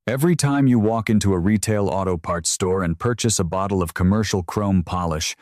Every time you walk into a retail auto parts store and purchase a bottle of commercial chrome polish,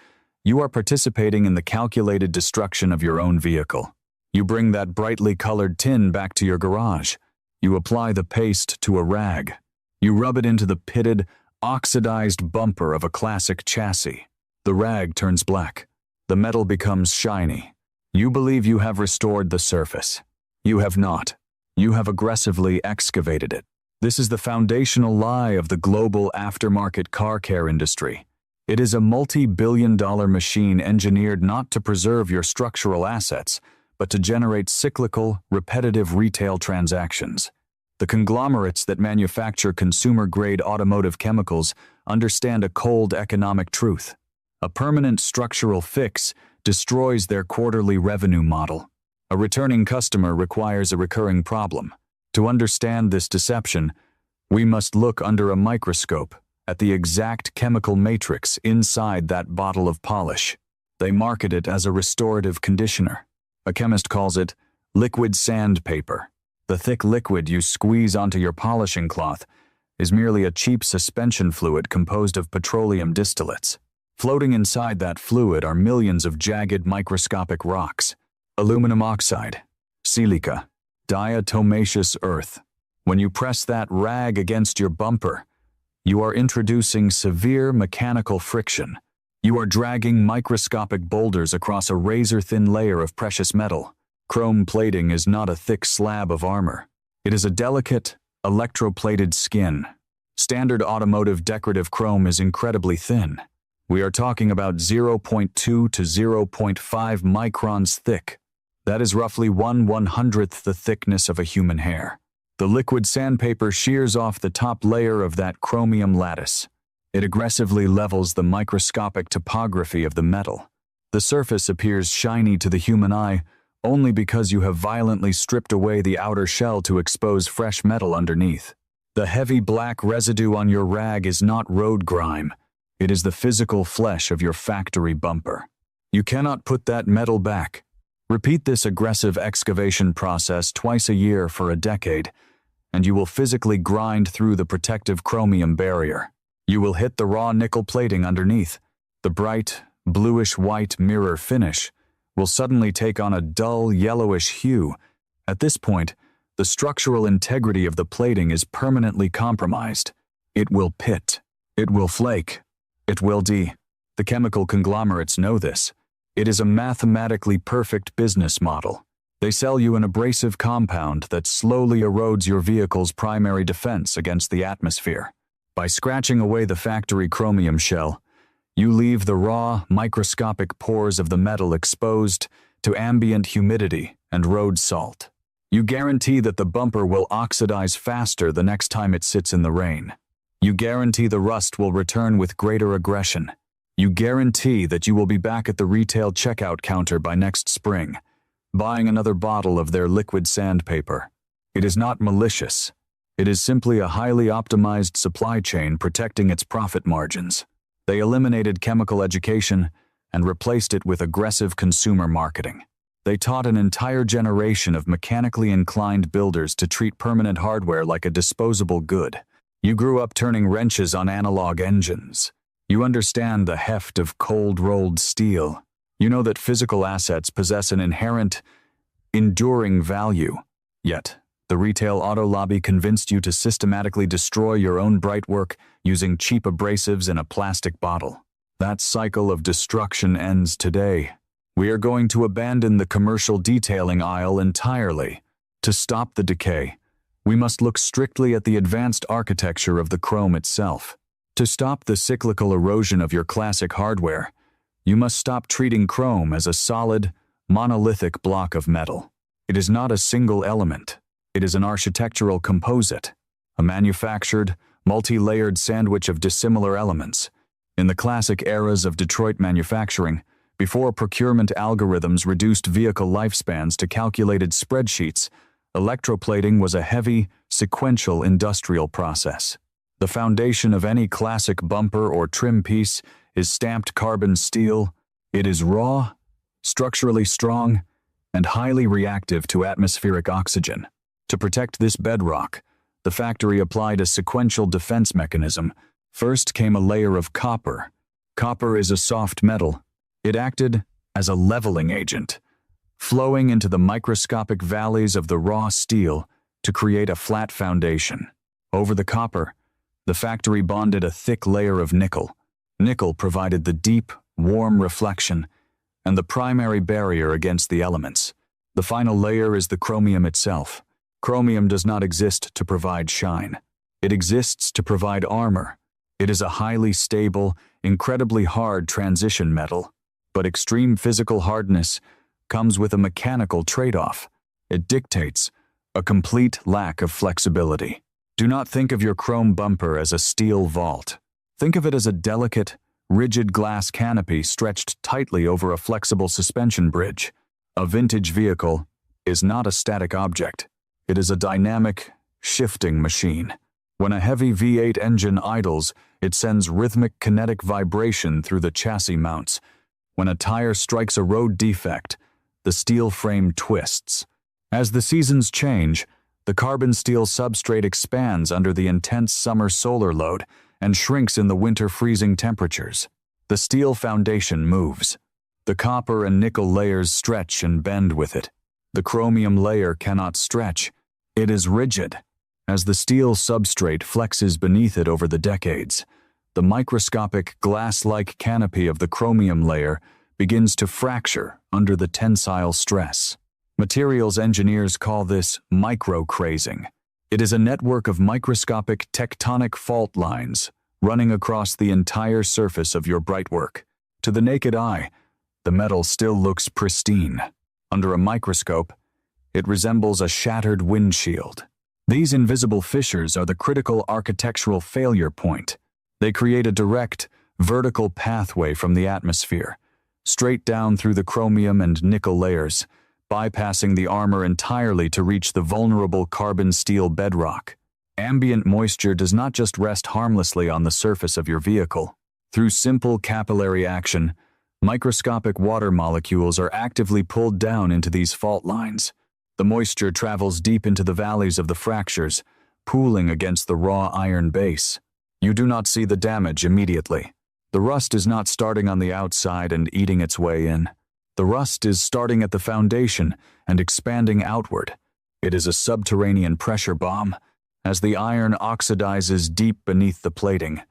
you are participating in the calculated destruction of your own vehicle. You bring that brightly colored tin back to your garage. You apply the paste to a rag. You rub it into the pitted, oxidized bumper of a classic chassis. The rag turns black. The metal becomes shiny. You believe you have restored the surface. You have not. You have aggressively excavated it. This is the foundational lie of the global aftermarket car care industry. It is a multi-billion-dollar machine engineered not to preserve your structural assets, but to generate cyclical, repetitive retail transactions. The conglomerates that manufacture consumer-grade automotive chemicals understand a cold economic truth. A permanent structural fix destroys their quarterly revenue model. A returning customer requires a recurring problem. To understand this deception, we must look under a microscope at the exact chemical matrix inside that bottle of polish. They market it as a restorative conditioner. A chemist calls it liquid sandpaper. The thick liquid you squeeze onto your polishing cloth is merely a cheap suspension fluid composed of petroleum distillates. Floating inside that fluid are millions of jagged microscopic rocks, aluminum oxide, silica, diatomaceous earth. When you press that rag against your bumper, you are introducing severe mechanical friction. You are dragging microscopic boulders across a razor-thin layer of precious metal. Chrome plating is not a thick slab of armor. It is a delicate, electroplated skin. Standard automotive decorative chrome is incredibly thin. We are talking about 0.2 to 0.5 microns thick. That is roughly 1/100th the thickness of a human hair. The liquid sandpaper shears off the top layer of that chromium lattice. It aggressively levels the microscopic topography of the metal. The surface appears shiny to the human eye only because you have violently stripped away the outer shell to expose fresh metal underneath. The heavy black residue on your rag is not road grime. It is the physical flesh of your factory bumper. You cannot put that metal back. Repeat this aggressive excavation process twice a year for a decade, and you will physically grind through the protective chromium barrier. You will hit the raw nickel plating underneath. The bright, bluish-white mirror finish will suddenly take on a dull, yellowish hue. At this point, the structural integrity of the plating is permanently compromised. It will pit. It will flake. It will The chemical conglomerates know this. It is a mathematically perfect business model. They sell you an abrasive compound that slowly erodes your vehicle's primary defense against the atmosphere. By scratching away the factory chromium shell, you leave the raw, microscopic pores of the metal exposed to ambient humidity and road salt. You guarantee that the bumper will oxidize faster the next time it sits in the rain. You guarantee the rust will return with greater aggression. You guarantee that you will be back at the retail checkout counter by next spring, buying another bottle of their liquid sandpaper. It is not malicious. It is simply a highly optimized supply chain protecting its profit margins. They eliminated chemical education and replaced it with aggressive consumer marketing. They taught an entire generation of mechanically inclined builders to treat permanent hardware like a disposable good. You grew up turning wrenches on analog engines. You understand the heft of cold-rolled steel. You know that physical assets possess an inherent, enduring value. Yet, the retail auto lobby convinced you to systematically destroy your own bright work using cheap abrasives in a plastic bottle. That cycle of destruction ends today. We are going to abandon the commercial detailing aisle entirely. To stop the decay, we must look strictly at the advanced architecture of the chrome itself. To stop the cyclical erosion of your classic hardware, you must stop treating chrome as a solid, monolithic block of metal. It is not a single element. It is an architectural composite, a manufactured, multi-layered sandwich of dissimilar elements. In the classic eras of Detroit manufacturing, before procurement algorithms reduced vehicle lifespans to calculated spreadsheets, electroplating was a heavy, sequential industrial process. The foundation of any classic bumper or trim piece is stamped carbon steel. It is raw, structurally strong, and highly reactive to atmospheric oxygen. To protect this bedrock, The factory applied a sequential defense mechanism. First came a layer of copper. Copper is a soft metal. It acted as a leveling agent, flowing into the microscopic valleys of the raw steel to create a flat foundation. Over the copper, the factory bonded a thick layer of nickel. Nickel provided the deep, warm reflection and the primary barrier against the elements. The final layer is the chromium itself. Chromium does not exist to provide shine. It exists to provide armor. It is a highly stable, incredibly hard transition metal, but extreme physical hardness comes with a mechanical trade-off. It dictates a complete lack of flexibility. Do not think of your chrome bumper as a steel vault. Think of it as a delicate, rigid glass canopy stretched tightly over a flexible suspension bridge. A vintage vehicle is not a static object. It is a dynamic, shifting machine. When a heavy V8 engine idles, it sends rhythmic kinetic vibration through the chassis mounts. When a tire strikes a road defect, the steel frame twists. As the seasons change, the carbon steel substrate expands under the intense summer solar load and shrinks in the winter freezing temperatures. The steel foundation moves. The copper and nickel layers stretch and bend with it. The chromium layer cannot stretch. It is rigid. As the steel substrate flexes beneath it over the decades, the microscopic glass-like canopy of the chromium layer begins to fracture under the tensile stress. Materials engineers call this microcrazing. It is a network of microscopic tectonic fault lines running across the entire surface of your brightwork. To the naked eye, the metal still looks pristine. Under a microscope, it resembles a shattered windshield. These invisible fissures are the critical architectural failure point. They create a direct, vertical pathway from the atmosphere, straight down through the chromium and nickel layers, bypassing the armor entirely to reach the vulnerable carbon steel bedrock. Ambient moisture does not just rest harmlessly on the surface of your vehicle. Through simple capillary action, microscopic water molecules are actively pulled down into these fault lines. The moisture travels deep into the valleys of the fractures, pooling against the raw iron base. You do not see the damage immediately. The rust is not starting on the outside and eating its way in. The rust is starting at the foundation and expanding outward. It is a subterranean pressure bomb. As the iron oxidizes deep beneath the plating,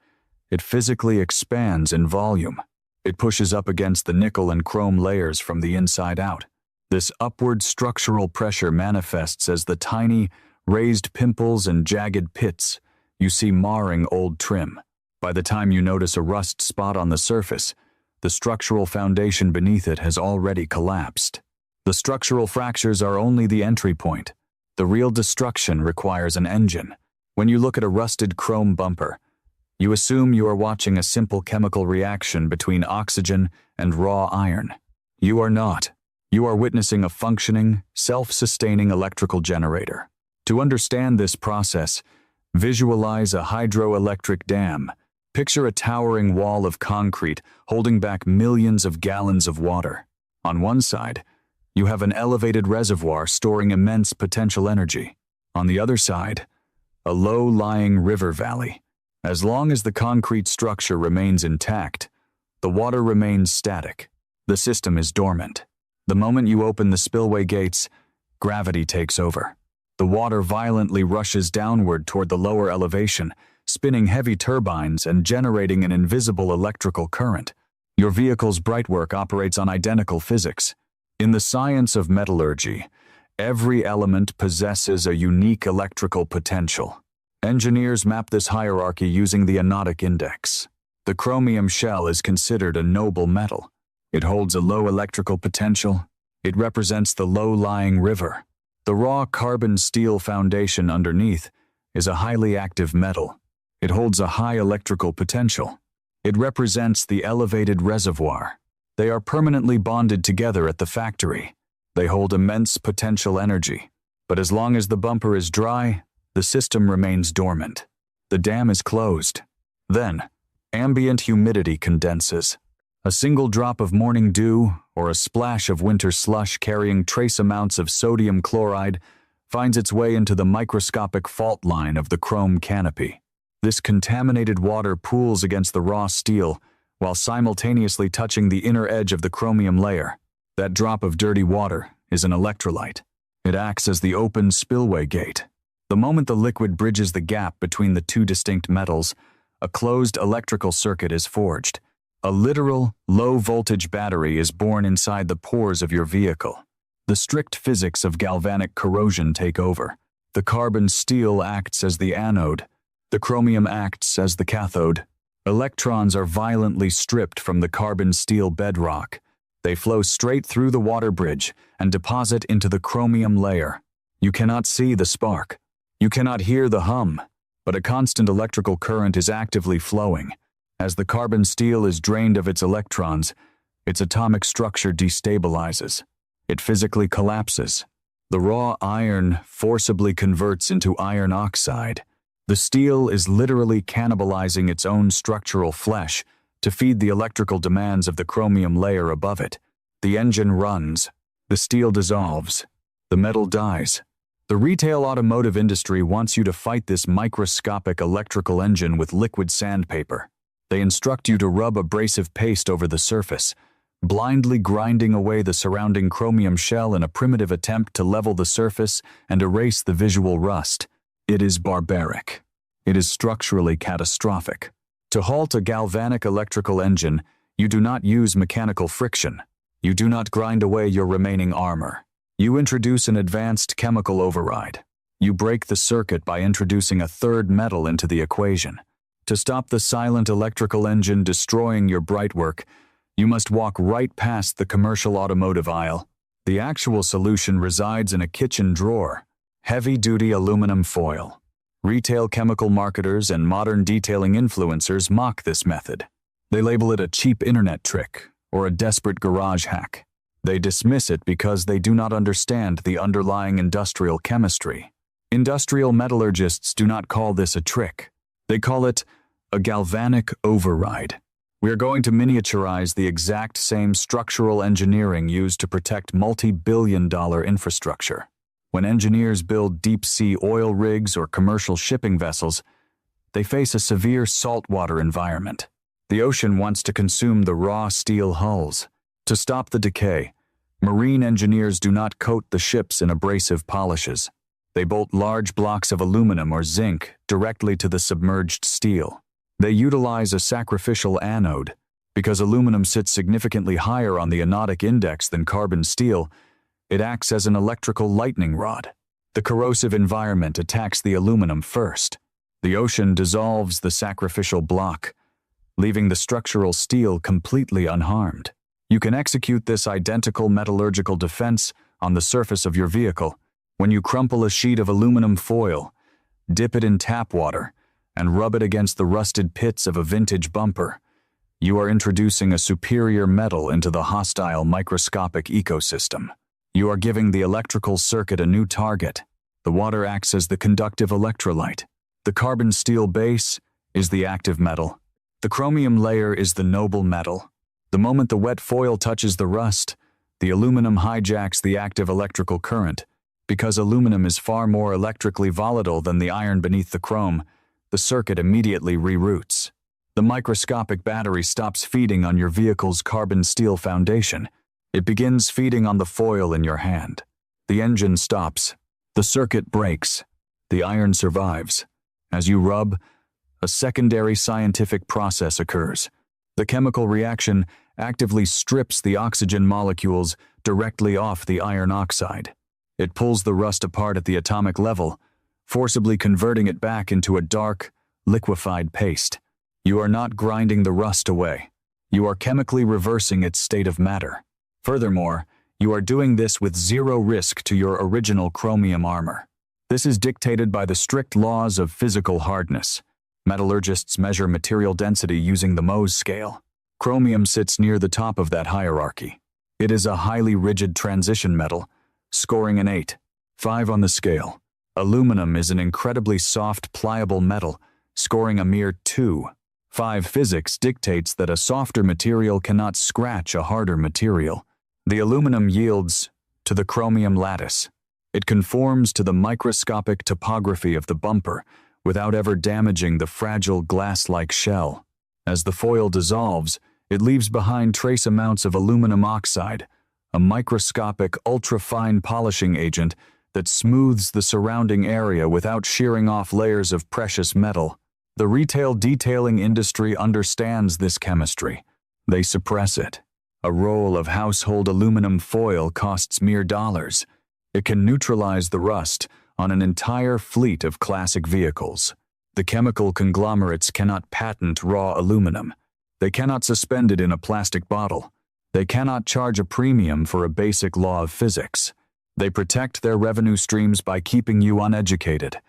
it physically expands in volume. It pushes up against the nickel and chrome layers from the inside out. This upward structural pressure manifests as the tiny, raised pimples and jagged pits you see marring old trim. By the time you notice a rust spot on the surface, the structural foundation beneath it has already collapsed. The structural fractures are only the entry point. The real destruction requires an engine. When you look at a rusted chrome bumper, you assume you are watching a simple chemical reaction between oxygen and raw iron. You are not. You are witnessing a functioning, self-sustaining electrical generator. To understand this process, visualize a hydroelectric dam. Picture a towering wall of concrete holding back millions of gallons of water. On one side, you have an elevated reservoir storing immense potential energy. On the other side, a low-lying river valley. As long as the concrete structure remains intact, the water remains static. The system is dormant. The moment you open the spillway gates, gravity takes over. The water violently rushes downward toward the lower elevation, spinning heavy turbines and generating an invisible electrical current. Your vehicle's brightwork operates on identical physics. In the science of metallurgy, every element possesses a unique electrical potential. Engineers map this hierarchy using the anodic index. The chromium shell is considered a noble metal. It holds a low electrical potential. It represents the low-lying river. The raw carbon steel foundation underneath is a highly active metal. It holds a high electrical potential. It represents the elevated reservoir. They are permanently bonded together at the factory. They hold immense potential energy. But as long as the bumper is dry, the system remains dormant. The dam is closed. Then, ambient humidity condenses. A single drop of morning dew or a splash of winter slush carrying trace amounts of sodium chloride finds its way into the microscopic fault line of the chrome canopy. This contaminated water pools against the raw steel while simultaneously touching the inner edge of the chromium layer. That drop of dirty water is an electrolyte. It acts as the open spillway gate. The moment the liquid bridges the gap between the two distinct metals, a closed electrical circuit is forged. A literal, low-voltage battery is born inside the pores of your vehicle. The strict physics of galvanic corrosion take over. The carbon steel acts as the anode. The chromium acts as the cathode. Electrons are violently stripped from the carbon steel bedrock. They flow straight through the water bridge and deposit into the chromium layer. You cannot see the spark. You cannot hear the hum, but a constant electrical current is actively flowing. As the carbon steel is drained of its electrons, its atomic structure destabilizes. It physically collapses. The raw iron forcibly converts into iron oxide. The steel is literally cannibalizing its own structural flesh to feed the electrical demands of the chromium layer above it. The engine runs. The steel dissolves. The metal dies. The retail automotive industry wants you to fight this microscopic electrical engine with liquid sandpaper. They instruct you to rub abrasive paste over the surface, blindly grinding away the surrounding chromium shell in a primitive attempt to level the surface and erase the visual rust. It is barbaric. It is structurally catastrophic. To halt a galvanic electrical engine, you do not use mechanical friction. You do not grind away your remaining armor. You introduce an advanced chemical override. You break the circuit by introducing a third metal into the equation. To stop the silent electrical engine destroying your brightwork, you must walk right past the commercial automotive aisle. The actual solution resides in a kitchen drawer. Heavy-duty aluminum foil. Retail chemical marketers and modern detailing influencers mock this method. They label it a cheap internet trick or a desperate garage hack. They dismiss it because they do not understand the underlying industrial chemistry. Industrial metallurgists do not call this a trick. They call it a galvanic override. We are going to miniaturize the exact same structural engineering used to protect multi-billion-dollar infrastructure. When engineers build deep-sea oil rigs or commercial shipping vessels, they face a severe saltwater environment. The ocean wants to consume the raw steel hulls. To stop the decay, marine engineers do not coat the ships in abrasive polishes. They bolt large blocks of aluminum or zinc directly to the submerged steel. They utilize a sacrificial anode. Because aluminum sits significantly higher on the anodic index than carbon steel, it acts as an electrical lightning rod. The corrosive environment attacks the aluminum first. The ocean dissolves the sacrificial block, leaving the structural steel completely unharmed. You can execute this identical metallurgical defense on the surface of your vehicle when you crumple a sheet of aluminum foil, dip it in tap water, and rub it against the rusted pits of a vintage bumper. You are introducing a superior metal into the hostile microscopic ecosystem. You are giving the electrical circuit a new target. The water acts as the conductive electrolyte. The carbon steel base is the active metal. The chromium layer is the noble metal. The moment the wet foil touches the rust, the aluminum hijacks the active electrical current. Because aluminum is far more electrically volatile than the iron beneath the chrome, the circuit immediately reroutes. The microscopic battery stops feeding on your vehicle's carbon steel foundation. It begins feeding on the foil in your hand. The engine stops. The circuit breaks. The iron survives. As you rub, a secondary scientific process occurs. The chemical reaction actively strips the oxygen molecules directly off the iron oxide. It pulls the rust apart at the atomic level, forcibly converting it back into a dark, liquefied paste. You are not grinding the rust away. You are chemically reversing its state of matter. Furthermore, you are doing this with zero risk to your original chromium armor. This is dictated by the strict laws of physical hardness. Metallurgists measure material density using the Mohs scale. Chromium sits near the top of that hierarchy. It is a highly rigid transition metal, scoring an 8, 5 on the scale. Aluminum is an incredibly soft, pliable metal, scoring a mere 2. 5 physics dictates that a softer material cannot scratch a harder material. The aluminum yields to the chromium lattice. It conforms to the microscopic topography of the bumper without ever damaging the fragile glass-like shell. As the foil dissolves, it leaves behind trace amounts of aluminum oxide, a microscopic ultra-fine polishing agent that smooths the surrounding area without shearing off layers of precious metal. The retail detailing industry understands this chemistry. They suppress it. A roll of household aluminum foil costs mere dollars. It can neutralize the rust on an entire fleet of classic vehicles. The chemical conglomerates cannot patent raw aluminum. They cannot suspend it in a plastic bottle. They cannot charge a premium for a basic law of physics. They protect their revenue streams by keeping you uneducated,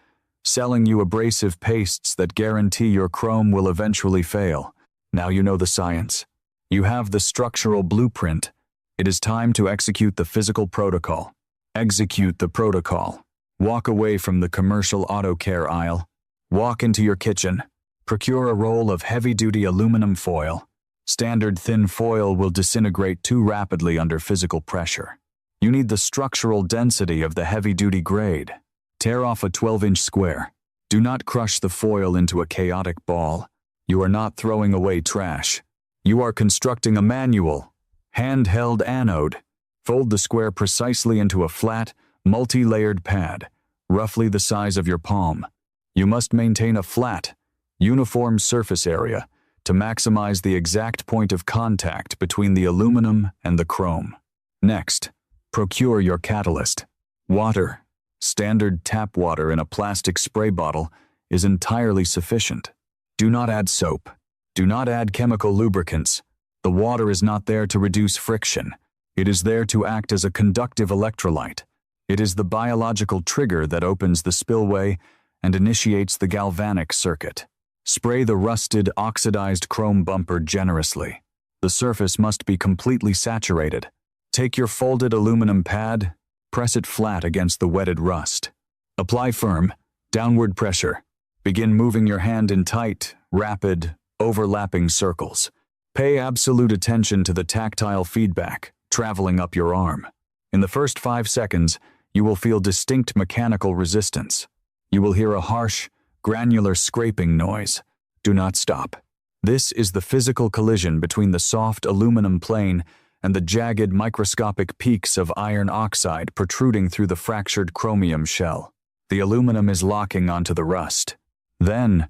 selling you abrasive pastes that guarantee your chrome will eventually fail. Now you know the science. You have the structural blueprint. It is time to execute the physical protocol. Execute the protocol. Walk away from the commercial auto care aisle. Walk into your kitchen. Procure a roll of heavy-duty aluminum foil. Standard thin foil will disintegrate too rapidly under physical pressure. You need the structural density of the heavy-duty grade. Tear off a 12-inch square. Do not crush the foil into a chaotic ball. You are not throwing away trash. You are constructing a manual, handheld anode. Fold the square precisely into a flat, multi-layered pad, roughly the size of your palm. You must maintain a flat, uniform surface area to maximize the exact point of contact between the aluminum and the chrome. Next, procure your catalyst. Water, standard tap water in a plastic spray bottle, is entirely sufficient. Do not add soap. Do not add chemical lubricants. The water is not there to reduce friction. It is there to act as a conductive electrolyte. It is the biological trigger that opens the spillway and initiates the galvanic circuit. Spray the rusted, oxidized chrome bumper generously. The surface must be completely saturated. Take your folded aluminum pad, press it flat against the wetted rust. Apply firm, downward pressure. Begin moving your hand in tight, rapid, overlapping circles. Pay absolute attention to the tactile feedback traveling up your arm. In the first 5 seconds, you will feel distinct mechanical resistance. You will hear a harsh, granular scraping noise. Do not stop. This is the physical collision between the soft aluminum plane and the jagged microscopic peaks of iron oxide protruding through the fractured chromium shell. The aluminum is locking onto the rust. Then,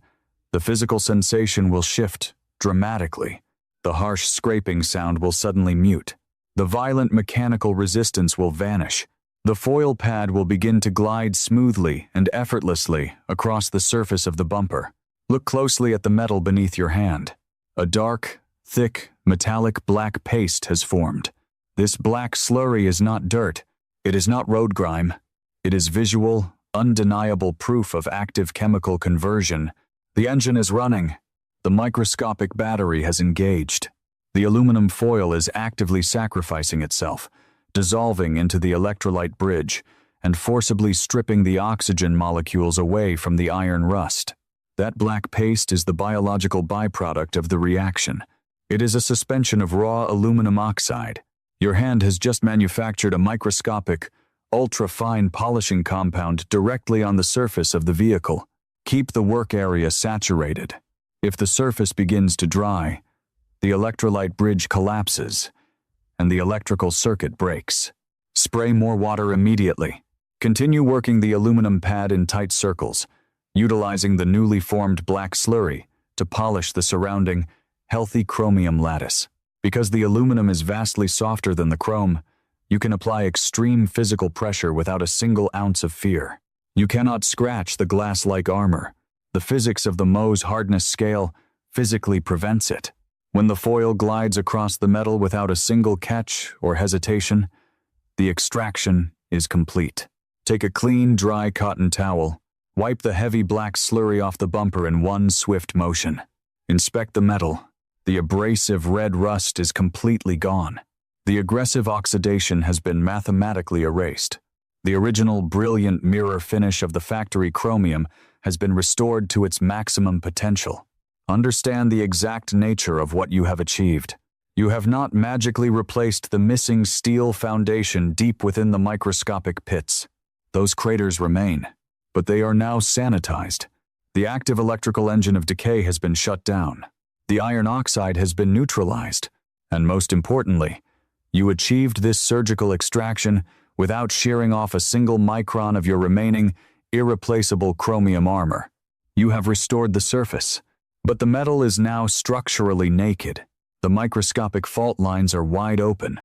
the physical sensation will shift dramatically. The harsh scraping sound will suddenly mute. The violent mechanical resistance will vanish. The foil pad will begin to glide smoothly and effortlessly across the surface of the bumper. Look closely at the metal beneath your hand. A dark, thick, metallic black paste has formed. This black slurry is not dirt. It is not road grime. It is visual, undeniable proof of active chemical conversion. The engine is running. The microscopic battery has engaged. The aluminum foil is actively sacrificing itself, dissolving into the electrolyte bridge and forcibly stripping the oxygen molecules away from the iron rust. That black paste is the biological byproduct of the reaction. It is a suspension of raw aluminum oxide. Your hand has just manufactured a microscopic, ultra-fine polishing compound directly on the surface of the vehicle. Keep the work area saturated. If the surface begins to dry, the electrolyte bridge collapses and the electrical circuit breaks. Spray more water immediately. Continue working the aluminum pad in tight circles, utilizing the newly formed black slurry to polish the surrounding, healthy chromium lattice. Because the aluminum is vastly softer than the chrome, you can apply extreme physical pressure without a single ounce of fear. You cannot scratch the glass-like armor. The physics of the Mohs hardness scale physically prevents it. When the foil glides across the metal without a single catch or hesitation, the extraction is complete. Take a clean, dry cotton towel. Wipe the heavy black slurry off the bumper in one swift motion. Inspect the metal. The abrasive red rust is completely gone. The aggressive oxidation has been mathematically erased. The original brilliant mirror finish of the factory chromium has been restored to its maximum potential. Understand the exact nature of what you have achieved. You have not magically replaced the missing steel foundation deep within the microscopic pits. Those craters remain, but they are now sanitized. The active electrical engine of decay has been shut down. The iron oxide has been neutralized. And most importantly, you achieved this surgical extraction without shearing off a single micron of your remaining, irreplaceable chromium armor. You have restored the surface, but the metal is now structurally naked. The microscopic fault lines are wide open,